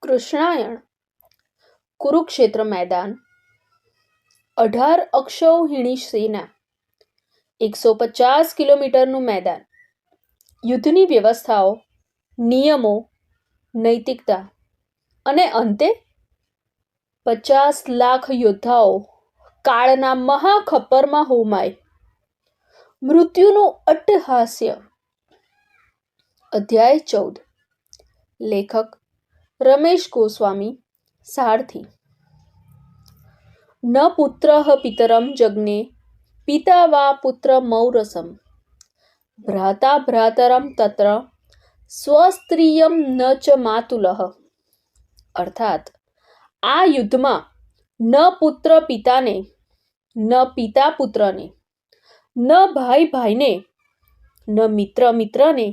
કૃષ્ણાયણ કુરુક્ષેત્ર મેદાન 18 અક્ષૌહિણી સેના 150 કિલોમીટરનું મેદાન યુદ્ધની વ્યવસ્થાઓ નિયમો નૈતિકતા અને અંતે 50 લાખ યોદ્ધાઓ કાળના મહાખપ્પરમાં હોમાય મૃત્યુનું અટ્ટહાસ્ય અધ્યાય 14 લેખક રમેશ ગોસ્વામી સારથી ન પુત્રઃ પિતરમ જજ્ઞે પિતા વા પુત્ર મૌરસમ ભ્રાતા ભ્રાતરમ તત્ર સ્વસ્ત્રિયમ ન ચ માતુલઃ અર્થાત આ યુદ્ધમાં ન પુત્ર પિતાને ન પિતા પુત્રને ન ભાઈ ભાઈને ન મિત્ર મિત્રને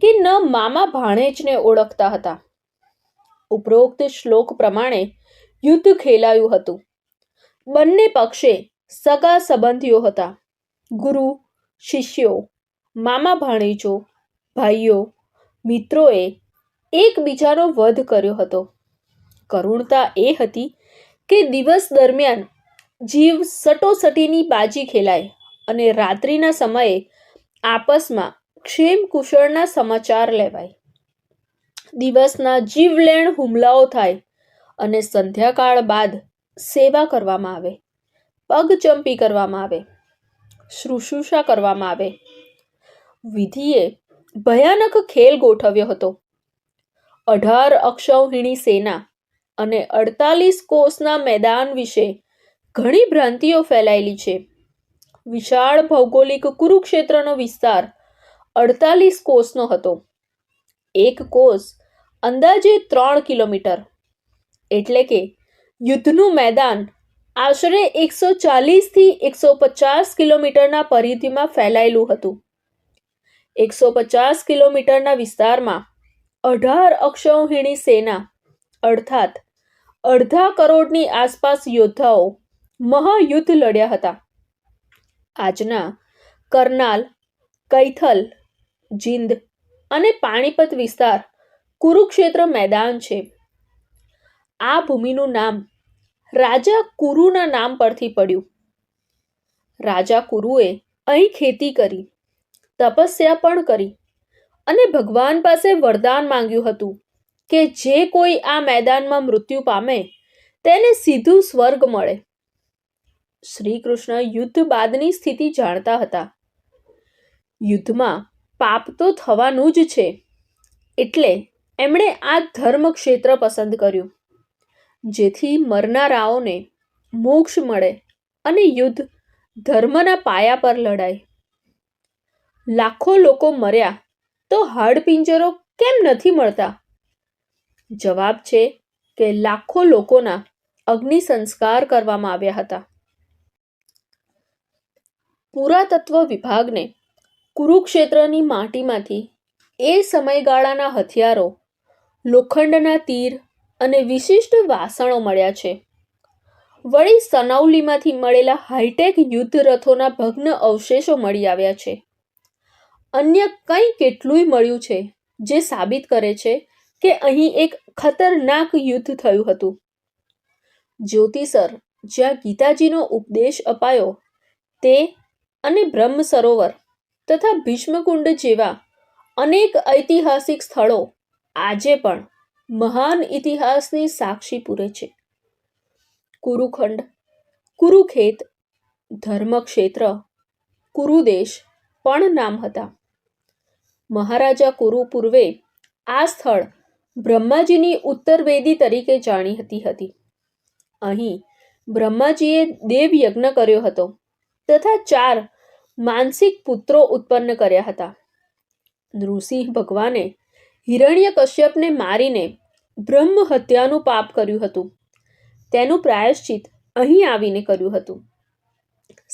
કે ન મામા ભાણેજને ઓળખતા હતા. ઉપરોક્ત શ્લોક પ્રમાણે યુદ્ધ ખેલાયું હતું. બંને પક્ષે સગા સંબંધીઓ હતા. ગુરુ શિષ્યો, મામા ભાણેજો, ભાઈઓ, મિત્રોએ એકબીજાનો વધ કર્યો હતો. કરુણતા એ હતી કે દિવસ દરમિયાન જીવ સટોસટીની બાજી ખેલાય અને રાત્રિના સમયે આપસમાં ક્ષેમ કુશળના સમાચાર લેવાય. દિવસના જીવલેણ હુમલાઓ થાય અને સંધ્યાકાળ બાદ સેવા કરવામાં આવે, પગચંપી કરવામાં આવે, શુશ્રૂષા કરવામાં આવે. વિધિએ ભયાનક ખેલ ગોઠવ્યો હતો. 18 અક્ષૌહિણી સેના અને 48 કોસના મેદાન વિશે ઘણી ભ્રાંતિઓ ફેલાયેલી છે. વિશાળ ભૌગોલિક કુરુક્ષેત્રનો વિસ્તાર 48 કોસનો હતો. એક કોસ અંદાજે 3 કિલોમીટર એટલે કે યુદ્ધનું મેદાન આશરે 140 થી 150 કિલોમીટરના પરિધિમાં ફેલાયેલું હતું. 150 કિલોમીટરના વિસ્તારમાં 18 અક્ષૌહિણી સેના અર્થાત અડધા કરોડની આસપાસ યોદ્ધાઓ મહાયુદ્ધ લડ્યા હતા. આજના કરનાલ, કૈથલ, જીંદ અને પાણીપત વિસ્તાર કુરુક્ષેત્ર મેદાન છે. આ ભૂમિનું નામ રાજા કુરુના નામ પરથી પડ્યું. રાજા કુરુએ અહીં ખેતી કરી, તપસ્યા પણ કરી અને ભગવાન પાસે વરદાન માંગ્યું હતું કે જે કોઈ આ મેદાનમાં મૃત્યુ પામે તેને સીધું સ્વર્ગ મળે. શ્રી કૃષ્ણ યુદ્ધ બાદની સ્થિતિ જાણતા હતા. યુદ્ધમાં પાપ તો થવાનું જ છે, એટલે એમણે આ ધર્મ ક્ષેત્ર પસંદ કર્યું, જેથી મરનારાઓને મોક્ષ મળે અને યુદ્ધ ધર્મના પાયા પર લડાય. લાખો લોકો મર્યા તો હાડપિંજરો કેમ નથી મળતા? જવાબ છે કે લાખો લોકોના અગ્નિ સંસ્કાર કરવામાં આવ્યા હતા. પુરાતત્વ વિભાગને કુરુક્ષેત્રની માટીમાંથી એ સમયગાળાના હથિયારો, લોખંડના તીર અને વિશિષ્ટ વાસણો મળ્યા છે. વળી સનૌલીમાંથી મળેલા હાઈટેક યુદ્ધ રથોના ભગ્ન અવશેષો મળી આવ્યા છે. અન્ય કંઈ કેટલુંય મળ્યું છે જે સાબિત કરે છે કે અહીં એક ખતરનાક યુદ્ધ થયું હતું. જ્યોતિસર જ્યાં ગીતાજીનો ઉપદેશ અપાયો તે અને બ્રહ્મ સરોવર તથા ભીષ્મકુંડ જેવા અનેક ઐતિહાસિક સ્થળો આજે પણ મહાન ઇતિહાસની સાક્ષી પૂરે છે. કુરુખંડ, કુરુખેત, ધર્મક્ષેત્ર, કુરુદેશ પણ નામ હતા. મહારાજા કુરુ પૂર્વે આ સ્થળ બ્રહ્માજીની ઉત્તરવેદી તરીકે જાણીતી હતી. અહીં બ્રહ્માજીએ દેવયજ્ઞ કર્યો હતો તથા 4 માનસિક પુત્રો ઉત્પન્ન કર્યા હતા. નૃસિંહ ભગવાને હિરણ્યકશ્યપને મારીને બ્રહ્મ હત્યાનું પાપ કર્યું હતું. તેનું પ્રાયશ્ચિત અહીં આવીને કર્યું હતું.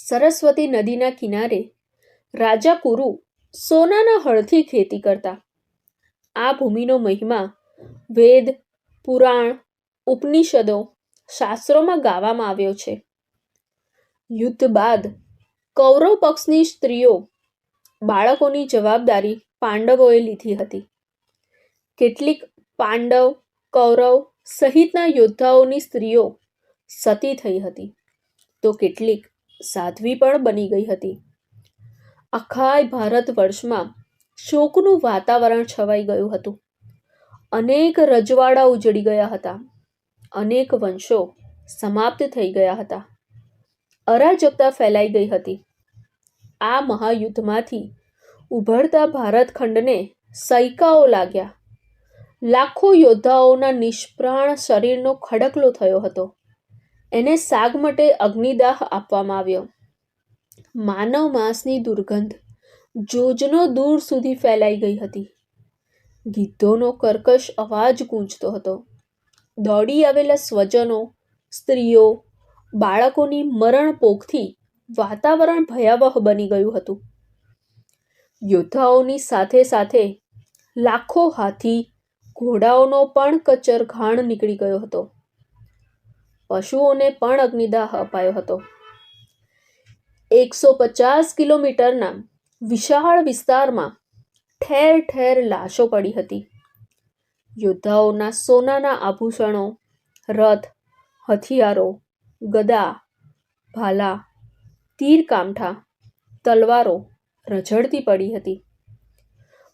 સરસ્વતી નદીના કિનારે રાજા કુરુ સોનાના હળથી ખેતી કરતા. આ ભૂમિનો મહિમા વેદ, પુરાણ, ઉપનિષદો, શાસ્ત્રોમાં ગાવામાં આવ્યો છે. યુદ્ધ બાદ કૌરવ પક્ષની સ્ત્રીઓ બાળકોની જવાબદારી પાંડવોએ લીધી હતી. કેટલીક પાંડવ કૌરવ સહિતના યોદ્ધાઓની સ્ત્રીઓ સતી થઈ હતી, તો કેટલીક સાધ્વી પણ બની ગઈ હતી. આખા ભારત વર્ષમાં શોકનું વાતાવરણ છવાઈ ગયું હતું. અનેક રજવાડા ઉજળી ગયા હતા. અનેક વંશો સમાપ્ત થઈ ગયા હતા. અરાજકતા ફેલાઈ ગઈ હતી. આ મહાયુદ્ધમાંથી ઉભરતા ભારતખંડને સૈકાઓ લાગ્યા. લાખો યોદ્ધાઓના નિષ્પ્રાણ શરીરનો ખડકલો થયો હતો. એને સાગમટે અગ્નિદાહ આપવામાં આવ્યો. માનવ માંસની દુર્ગંધ જોજનો દૂર સુધી ફેલાઈ ગઈ હતી. ગીધોનો કર્કશ અવાજ ગૂંજતો હતો. દોડી આવેલા સ્વજનો, સ્ત્રીઓ, બાળકોની મરણપોખથી વાતાવરણ ભયાવહ બની ગયું હતું. યોદ્ધાઓની સાથે સાથે લાખો હાથી, ઘોડાઓનો પણ કચરઘાણ નીકળી ગયો હતો. પશુઓને પણ અગ્નિદાહ અપાયો હતો. 150 કિલોમીટરના વિશાળ વિસ્તારમાં ઠેર ઠેર લાશો પડી હતી. યોદ્ધાઓના સોનાના આભૂષણો, રથ, હથિયારો, ગદા, ભાલા, તીરકામઠા, તલવારો રઝળતી પડી હતી.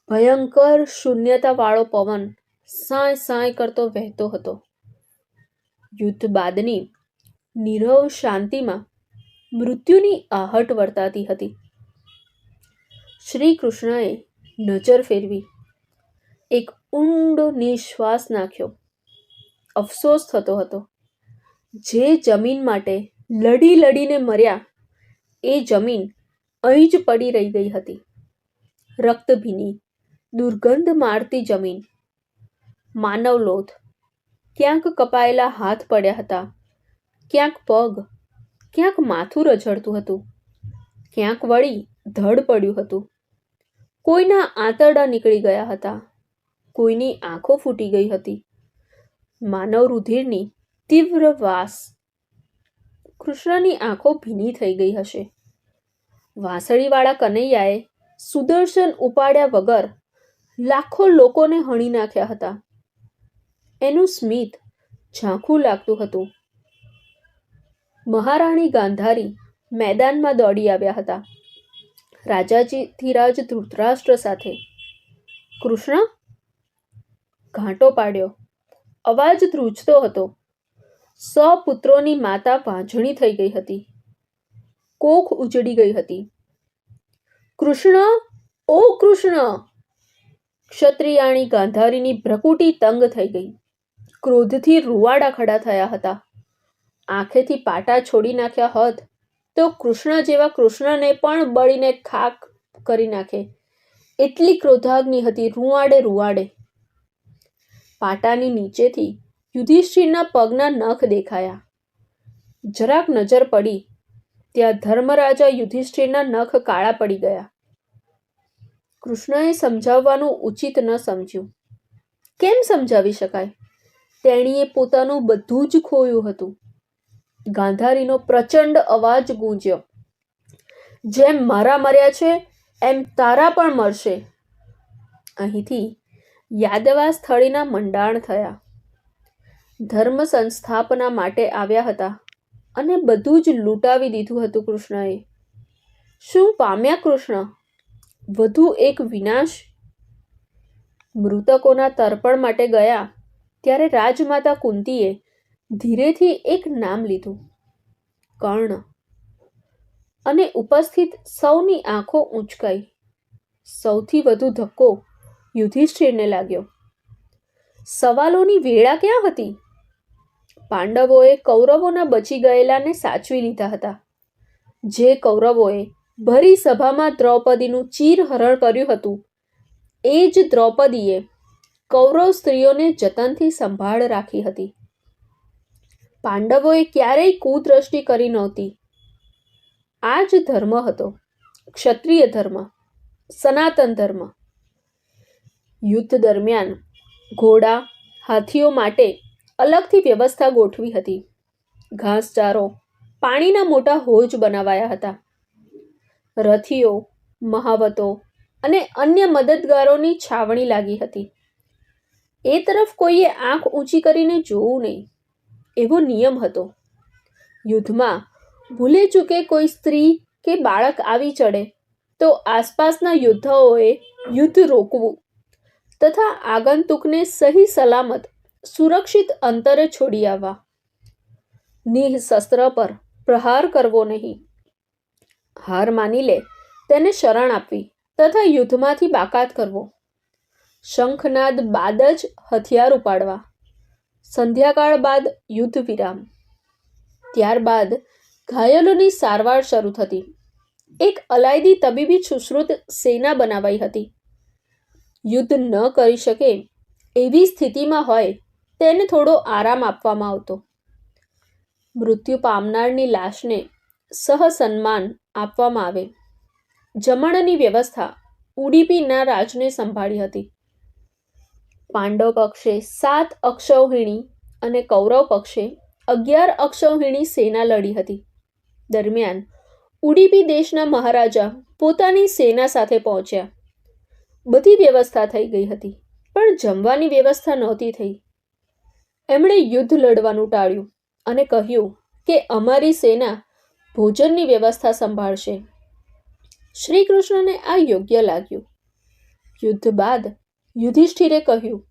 ભયંકર શૂન્યતાવાળો પવન સાંય સાંય કરતો વહેતો હતો. યુદ્ધ બાદની નીરવ શાંતિમાં મૃત્યુની આહટ વર્તાતી હતી. શ્રી કૃષ્ણએ નજર ફેરવી, એક ઊંડો નિશ્વાસ નાખ્યો. અફસોસ થતો હતો. જે જમીન માટે લડી લડીને મર્યા, એ જમીન અહીં જ પડી રહી ગઈ હતી. રક્તભીની, દુર્ગંધ મારતી જમીન. માનવલોથ. ક્યાંક કપાયેલા હાથ પડ્યા હતા, ક્યાંક પગ, ક્યાંક માથું રઝળતું હતું, ક્યાંક વળી ધડ પડ્યું હતું. કોઈના આંતરડા નીકળી ગયા હતા, કોઈની આંખો ફૂટી ગઈ હતી. માનવ રુધિરની તીવ્ર વાસ. કૃષ્ણની આંખો ભીની થઈ ગઈ હશે. વાંસળીવાળા કનૈયાએ સુદર્શન ઉપાડ્યા વગર લાખો લોકોને હણી નાખ્યા હતા. એનું સ્મિત ઝાંખું લાગતું હતું. મહારાણી ગાંધારી મેદાનમાં દોડી આવ્યા હતા, રાજાધિરાજ ધૃતરાષ્ટ્ર સાથે. કૃષ્ણ? ઘાંટો પાડ્યો. અવાજ ધ્રુજતો હતો. 100 પુત્રોની માતા વાંઝણી થઈ ગઈ હતી. કોખ ઉજળી ગઈ હતી. કૃષ્ણ! ઓ કૃષ્ણ! ક્ષત્રિયાણી ગાંધારીની ભ્રકુટી તંગ થઈ ગઈ. ક્રોધથી રૂવાડા ખડા થયા હતા. આંખેથી પાટા છોડી નાખ્યા હોત તો કૃષ્ણ જેવા કૃષ્ણને પણ બળીને ખાક કરી નાખે એટલી ક્રોધાગ્નિ હતી રૂવાડે રૂવાડે. પાટાની નીચેથી યુધિષ્ઠિરના પગના નખ દેખાયા. જરાક નજર પડી ત્યાં ધર્મરાજા યુધિષ્ઠિરના નખ કાળા પડી ગયા. કૃષ્ણએ સમજાવવાનું ઉચિત ન સમજ્યું. કેમ સમજાવી શકાય? તેણીએ પોતાનું બધું જ ખોયું હતું. ગાંધારીનો પ્રચંડ અવાજ ગૂંજ્યો. જેમ મારા મર્યા છે એમ તારા પણ મરશે. અહીંથી યાદવા સ્થળીના મંડાણ થયા. ધર્મ સંસ્થાપના માટે આવ્યા હતા અને બધું જ લૂંટાવી દીધું હતું કૃષ્ણએ. શું પામ્યા કૃષ્ણ? વધુ એક વિનાશ. મૃતકોના તર્પણ માટે ગયા ત્યારે રાજમાતા કુંતીએ ધીરેથી એક નામ લીધું, કર્ણ. અને ઉપસ્થિત સૌની આંખો ઊંચકાઈ. સૌથી વધુ ધક્કો યુધિષ્ઠિરને લાગ્યો. સવાલોની વેળા ક્યાં હતી? પાંડવોએ કૌરવોના બચી ગયેલાને સાચવી લીધા હતા. જે કૌરવોએ ભરી સભામાં દ્રૌપદીનું ચીરહરણ કર્યું હતું, એ જ દ્રૌપદીએ કૌરવ સ્ત્રીઓને જતનથી સંભાળ રાખી હતી. પાંડવોએ ક્યારેય કુદ્રષ્ટિ કરી નહોતી. આ જ ધર્મ હતો, ક્ષત્રિય ધર્મ, સનાતન ધર્મ. યુદ્ધ દરમિયાન ઘોડા, હાથીઓ માટે અલગથી વ્યવસ્થા ગોઠવી હતી. ઘાસચારો, પાણીના મોટા હોજ બનાવાયા હતા. રથીઓ, મહાવતો અને અન્ય મદદગારોની છાવણી લાગી હતી. એ તરફ કોઈએ આંખ ઊંચી કરીને જોવું નહીં, એવો નિયમ હતો. યુદ્ધમાં ભૂલે ચૂકે કોઈ સ્ત્રી કે બાળક આવી ચડે તો આસપાસના યોદ્ધાઓએ યુદ્ધ રોકવું તથા આગંતુકને સહી સલામત સુરક્ષિત અંતરે છોડી આવવા. નિઃશસ્ત્ર પર પ્રહાર કરવો નહીં. હાર માની લે તેને શરણ આપવી તથા યુદ્ધમાંથી બાકાત કરવો. શંખનાદ બાદ જ હથિયાર ઉપાડવા. સંધ્યાકાળ બાદ યુદ્ધ વિરામ. ત્યારબાદ ઘાયલોની સારવાર શરૂ થતી. એક અલાયદી તબીબી સુશ્રુત સેના બનાવાઈ હતી. યુદ્ધ ન કરી શકે એવી સ્થિતિમાં હોય તેને થોડો આરામ આપવામાં આવતો. મૃત્યુ પામનારની લાશને સહસન્માન આપવામાં આવે. જમણની વ્યવસ્થા ઉડીપીના રાજને સંભાળી હતી. પાંડવ પક્ષે 7 અક્ષૌહિણી અને કૌરવ પક્ષે 11 અક્ષૌહિણી સેના લડી હતી. દરમિયાન ઉડીપી દેશના મહારાજા પોતાની સેના સાથે પહોંચ્યા. બધી વ્યવસ્થા થઈ ગઈ હતી, પણ જમવાની વ્યવસ્થા નહોતી થઈ. એમણે યુદ્ધ લડવાનું ટાળ્યું અને કહ્યું કે અમારી સેના ભોજનની વ્યવસ્થા સંભાળશે. શ્રી કૃષ્ણને આ યોગ્ય લાગ્યું. યુદ્ધ બાદ યુધિષ્ઠિરે કહ્યું,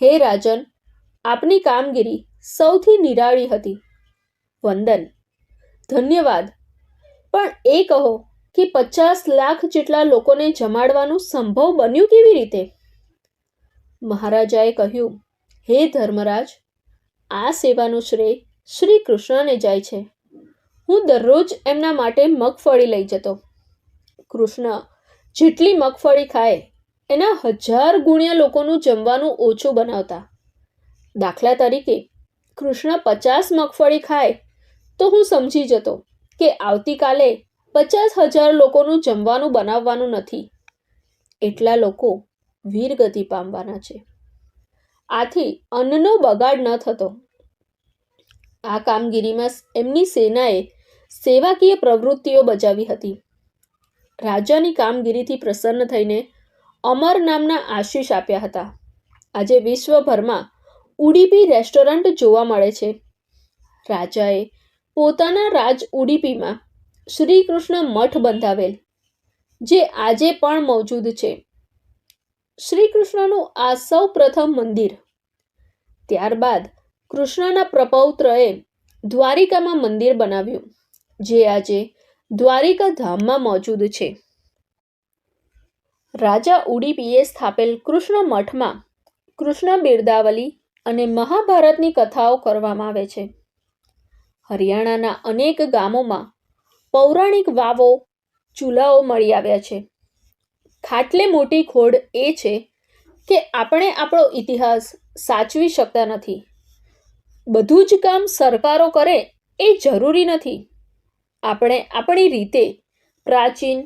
હે રાજન, આપની કામગીરી સૌથી નિરાળી હતી. વંદન. ધન્યવાદ. પણ એ કહો કે 50 લાખ જેટલા લોકોને જમાડવાનું સંભવ બન્યું કેવી રીતે? મહારાજાએ કહ્યું, હે ધર્મરાજ, આ સેવાનું શ્રેય શ્રી કૃષ્ણને જાય છે. હું દરરોજ એમના માટે મગફળી લઈ જતો. કૃષ્ણ જેટલી મગફળી ખાય એના 1000 ગુણ્યા લોકોનું જમવાનું ઓછું બનાવતા. દાખલા તરીકે કૃષ્ણ 50 મગફળી ખાય તો હું સમજી જતો કે આવતીકાલે 50,000 લોકોનું જમવાનું બનાવવાનું નથી. એટલા લોકો વીરગતિ પામવાના છે. આથી અન્નનો બગાડ ન થતો. આ કામગીરીમાં એમની સેનાએ સેવાકીય પ્રવૃત્તિઓ બજાવી હતી. રાજાની કામગીરીથી પ્રસન્ન થઈને અમર નામના આશીષ આપ્યા હતા. આજે વિશ્વભરમાં ઉડીપી રેસ્ટોરન્ટ જોવા મળે છે. રાજાએ પોતાના રાજ ઉડીપીમાં શ્રી કૃષ્ણ મઠ બંધાવેલ, જે આજે પણ મોજૂદ છે. શ્રી કૃષ્ણનું આ સૌ પ્રથમ મંદિર. ત્યારબાદ કૃષ્ણના પ્રપૌત્રએ દ્વારિકામાં મંદિર બનાવ્યું, જે આજે દ્વારિકા ધામમાં મોજૂદ છે. રાજા ઉડીપીએ સ્થાપેલ કૃષ્ણ મઠમાં કૃષ્ણ બિરદાવલી અને મહાભારતની કથાઓ કરવામાં આવે છે. હરિયાણાના અનેક ગામોમાં પૌરાણિક વાવો, ચૂલાઓ મળી આવ્યા છે. ખાટલે મોટી ખોડ એ છે કે આપણે આપણો ઇતિહાસ સાચવી શકતા નથી. બધું જ કામ સરકારો કરે એ જરૂરી નથી. આપણે આપણી રીતે પ્રાચીન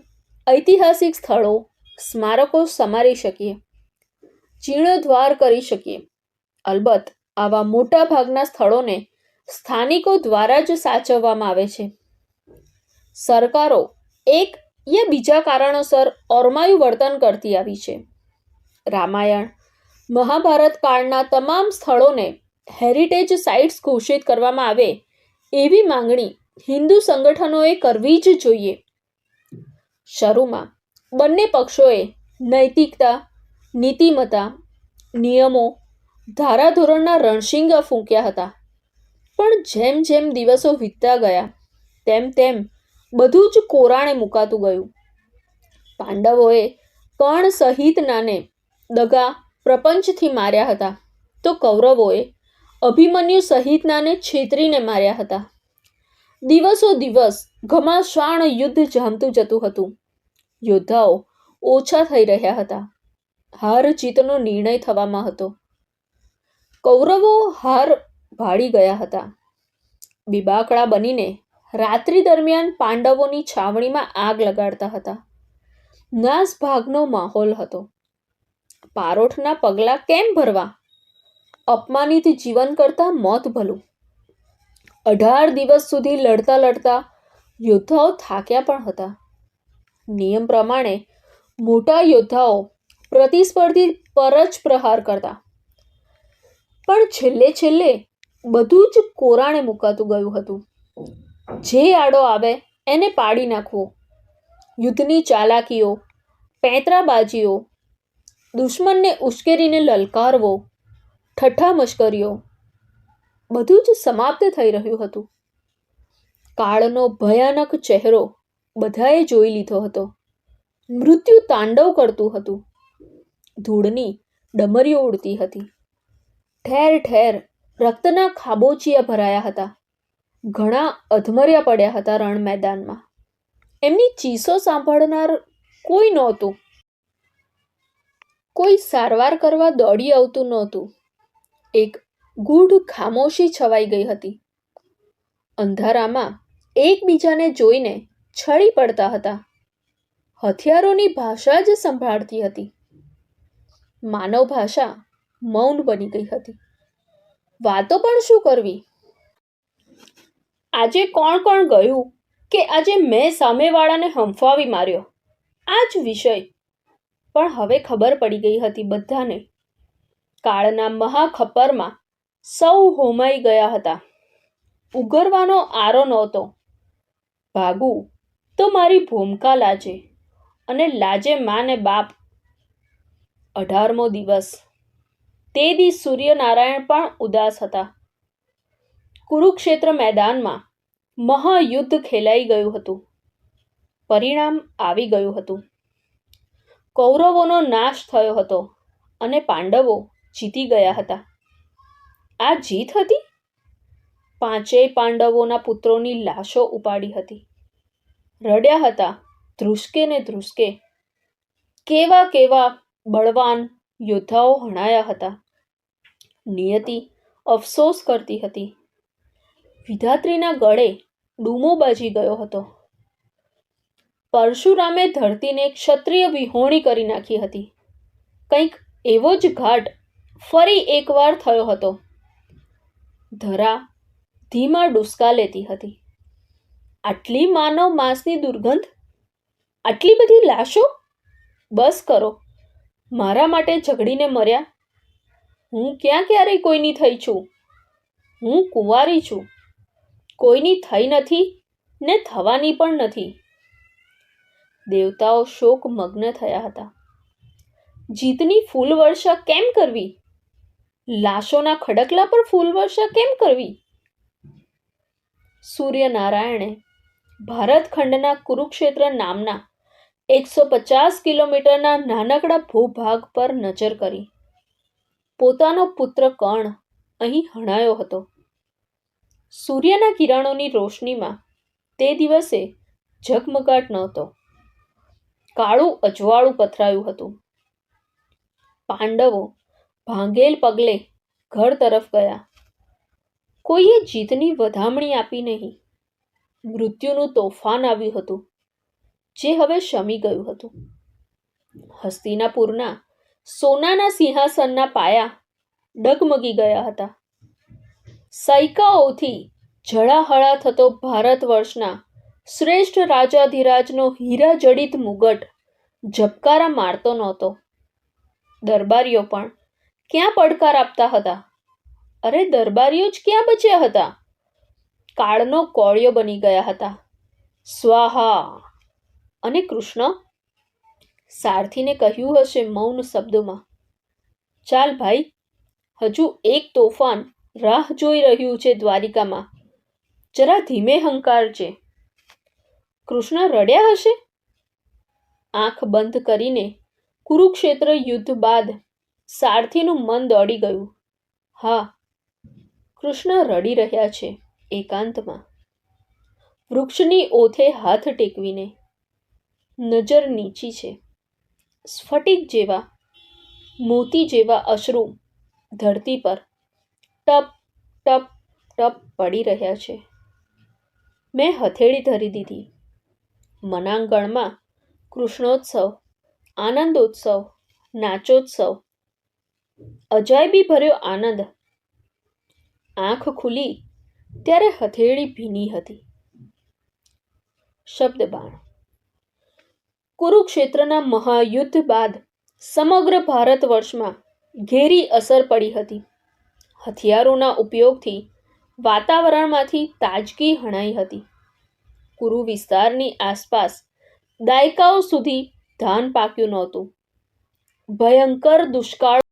ઐતિહાસિક સ્થળો, સ્મારકો સમારી શકીએ, જીર્ણોદ્ધાર કરી શકીએ. અલબત્ત આવા મોટા ભાગના સ્થળોને સ્થાનિકો દ્વારા જ સાચવવામાં આવે છે. સરકારો એક યા બીજા કારણોસર ઓરમાયું વર્તન કરતી આવી છે. રામાયણ, મહાભારત કાળના તમામ સ્થળોને હેરિટેજ સાઇટ્સ ઘોષિત કરવામાં આવે એવી માંગણી હિન્દુ સંગઠનોએ કરવી જ જોઈએ. શરૂમાં બંને પક્ષોએ નૈતિકતા, નીતિમત્તા, નિયમો, ધારાધોરણના રણશીંગા ફૂંક્યા હતા. પણ જેમ જેમ દિવસો વીતતા ગયા તેમ તેમ બધું જ કોરાણે મુકાતું ગયું. પાંડવોએ કર્ણ સહિતનાને દગા પ્રપંચથી માર્યા હતા, તો કૌરવોએ અભિમન્યુ સહિતનાને છેતરીને માર્યા હતા. દિવસો દિવસ ઘમાસાણ યુદ્ધ જામતું જતું હતું. યોદ્ધાઓ ઓછા થઈ રહ્યા હતા. હાર જીતનો નિર્ણય થવામાં હતો. કૌરવો હાર ભાળી ગયા હતા. બીબાકડા બનીને રાત્રિ દરમિયાન પાંડવોની છાવણીમાં આગ લગાડતા હતા. નાસભાગનો માહોલ હતો. પારોઠના પગલા કેમ ભરવા? અપમાનિત જીવન કરતા મોત ભલું. 18 દિવસ સુધી લડતા લડતા યોદ્ધાઓ થાક્યા પણ હતા. નિયમ પ્રમાણે મોટા યોદ્ધાઓ પ્રતિસ્પર્ધી પર જ પ્રહાર કરતા. પણ છેલ્લે છેલ્લે બધું જ કોરાણે મુકાતું ગયું હતું. જે આડો આવે એને પાડી નાખવો, યુદ્ધની ચાલાકીઓ, પેંતરાબાજીઓ, દુશ્મનને ઉશ્કેરીને લલકારવો, ઠઠ્ઠા મશ્કરીઓ, બધું જ સમાપ્ત થઈ રહ્યું હતું. કાળનો ભયાનક ચહેરો બધાએ જોઈ લીધો હતો. મૃત્યુ તાંડવ કરતું હતું. ધૂળની ડમરીઓ ઉડતી હતી. ઠેર ઠેર રક્તના ખાબોચિયા ભરાયા હતા. ઘણા અધમર્યા પડ્યા હતા રણ મેદાનમાં. એમની ચીસો સાંભળનાર કોઈ નહોતું. કોઈ સારવાર કરવા દોડી આવતું નહોતું. એક ગૂઢ ખામોશી છવાઈ ગઈ હતી. અંધારામાં એકબીજાને જોઈને છળી પડતા હતા. હથિયારોની ભાષા જ સંભાળતી હતી. માનવ ભાષા મૌન બની ગઈ હતી. વાતો પણ શું કરવી? આજે કોણ કોણ ગયું કે આજે મેં સામેવાળાને હંફાવી માર્યો, આ જ વિષય. પણ હવે ખબર પડી ગઈ હતી બધાને. કાળના મહાખપ્પરમાં સૌ હોમાઈ ગયા હતા. ઉગરવાનો આરો નહોતો. ભાગું તો મારી ભૂમકા લાજે, અને લાજે મા ને બાપ. 18મો દિવસ. તે દી સૂર્યનારાયણ પણ ઉદાસ હતા. કુરુક્ષેત્ર મેદાનમાં મહાયુદ્ધ ખેલાઈ ગયું હતું. પરિણામ આવી ગયું હતું. કૌરવોનો નાશ થયો હતો અને પાંડવો જીતી ગયા હતા. આ જીત હતી? 5 પાંડવોના પુત્રોની લાશો ઉપાડી હતી. રડ્યા હતા ધ્રુસકે ને ધ્રુસકે. કેવા કેવા બળવાન યોદ્ધાઓ હણાયા હતા. નિયતિ અફસોસ કરતી હતી. વિધાત્રીના ગળે ડૂમો બાજી ગયો હતો. પરશુરામે ધરતીને ક્ષત્રિય વિહોણી કરી નાખી હતી. કંઈક એવો જ ઘાટ ફરી એકવાર થયો હતો. ધરા ધીમા ડુસકા લેતી હતી. આટલી માનવ માંસની દુર્ગંધ, આટલી બધી લાશો. બસ કરો, મારા માટે ઝઘડીને મર્યા. હું ક્યાં ક્યારેય કોઈની થઈ છું? હું કુંવારી છું, કોઈની થઈ નથી ને થવાની પણ નથી. દેવતાઓ શોકમગ્ન થયા હતા. જીતની ફૂલવર્ષા કેમ કરવી? લાશોના ખડકલા પર ફૂલવર્ષા કેમ કરવી? સૂર્યનારાયણે ભારતખંડના કુરુક્ષેત્ર નામના 150 કિલોમીટરના નાનકડા ભૂભાગ પર નજર કરી. પોતાનો પુત્ર કર્ણ અહીં હણાયો હતો. સૂર્યના કિરણોની રોશનીમાં તે દિવસે ઝગમગાટ નહોતો. કાળું અજવાળું પથરાયું હતું. પાંડવો ભાંગેલ પગલે ઘર તરફ ગયા. કોઈએ જીતની વધામણી આપી નહીં. મૃત્યુનું તોફાન આવ્યું હતું, જે હવે શમી ગયું હતું. હસ્તિનાપુરના સોનાના સિંહાસનના પાયા ડગમગી ગયા હતા. સૈકાઓથી ઝળાહળા થતો ભારત વર્ષના શ્રેષ્ઠ રાજાધિરાજનો હીરાજડિત મુગટ ઝબકારા મારતો નહોતો. દરબારીઓ પણ ક્યાં પડકાર આપતા હતા? અરે દરબારીઓ જ ક્યાં બચ્યા હતા? કાળનો કોળિયો બની ગયા હતા. સ્વાહા! અને કૃષ્ણ સારથીને કહ્યું હશે મૌન શબ્દોમાં, ચાલ ભાઈ, હજુ એક તોફાન રાહ જોઈ રહ્યું છે દ્વારિકામાં. જરા ધીમે હંકારજે. કૃષ્ણ રડ્યા હશે? આંખ બંધ કરીને કુરુક્ષેત્ર યુદ્ધ બાદ સારથીનું મન દોડી ગયું. હા, કૃષ્ણ રડી રહ્યા છે એકાંતમાં. વૃક્ષની ઓથે હાથ ટેકવીને. નજર નીચી છે. સ્ફટિક જેવા, મોતી જેવા અશ્રુ ધરતી પર ટપ ટપ ટપ પડી રહ્યા છે. મેં હથેળી ધરી દીધી. મનાંગણમાં કૃષ્ણોત્સવ, આનંદોત્સવ, નાચોત્સવ, અજાયબી ભર્યો આનંદ. આંખ ખુલી ત્યારે હથેળી ભીની હતી. શબ્દબાણ. કુરુક્ષેત્રના મહાયુદ્ધ બાદ સમગ્ર ભારત વર્ષમાં ઘેરી અસર પડી હતી. હથિયારોના ઉપયોગથી વાતાવરણમાંથી તાજગી હણાઈ હતી. કુરુ વિસ્તારની આસપાસ દાયકાઓ સુધી ધાન પાક્યું નહોતું. ભયંકર દુષ્કાળ